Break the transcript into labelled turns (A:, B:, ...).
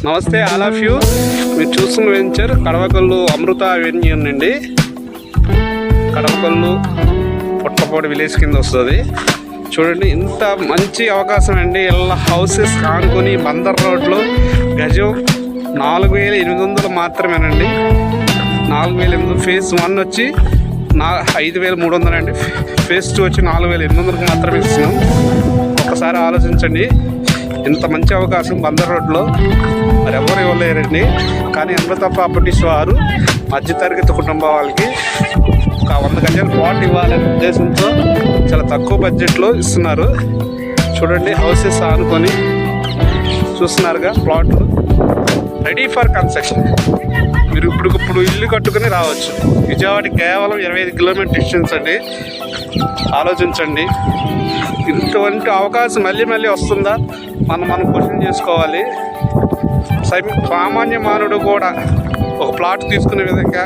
A: నమస్తే all of you. మీరు చూస్తున్న వెంచర్ కడవకల్లు అమృత అవెన్యూ అండి. కడవకల్లు పుట్టపాడు విలేజ్ కింద వస్తుంది. చూడండి, ఇంత మంచి అవకాశం అండి. ఇలా హౌసెస్ కానుకొని బందర్ రోడ్లో గజం 4,800 మాత్రమేనండి. 4,800. ఫేజ్ 1 వచ్చి 5,300 అండి. ఫేజ్ 2 వచ్చి 4,800 మాత్రమే ఇస్తున్నాం. ఒకసారి ఆలోచించండి, ఇంత మంచి అవకాశం బందర్ రోడ్లో మరి ఎవరు ఇవ్వలేరండి. కానీ అమృత ప్రాపర్టీస్ వారు మధ్యతరగతి కుటుంబం వాళ్ళకి ఒక 100 గజాల ప్లాట్ ఇవ్వాలనే ఉద్దేశంతో చాలా తక్కువ బడ్జెట్లో ఇస్తున్నారు. చూడండి, హౌసెస్ ఆనుకొని చూస్తున్నారుగా, ప్లాట్లు రెడీ ఫర్ కన్స్ట్రక్షన్. మీరు ఇప్పుడు ఇల్లు కట్టుకుని రావచ్చు. విజయవాడకి కేవలం 25 కిలోమీటర్ డిస్టెన్స్ అండి. ఆలోచించండి, ఇటువంటి అవకాశం మళ్ళీ వస్తుందా మనం క్వశ్చన్ చేసుకోవాలి. సామాన్య మానవుడు కూడా ఒక ప్లాట్ తీసుకునే విధంగా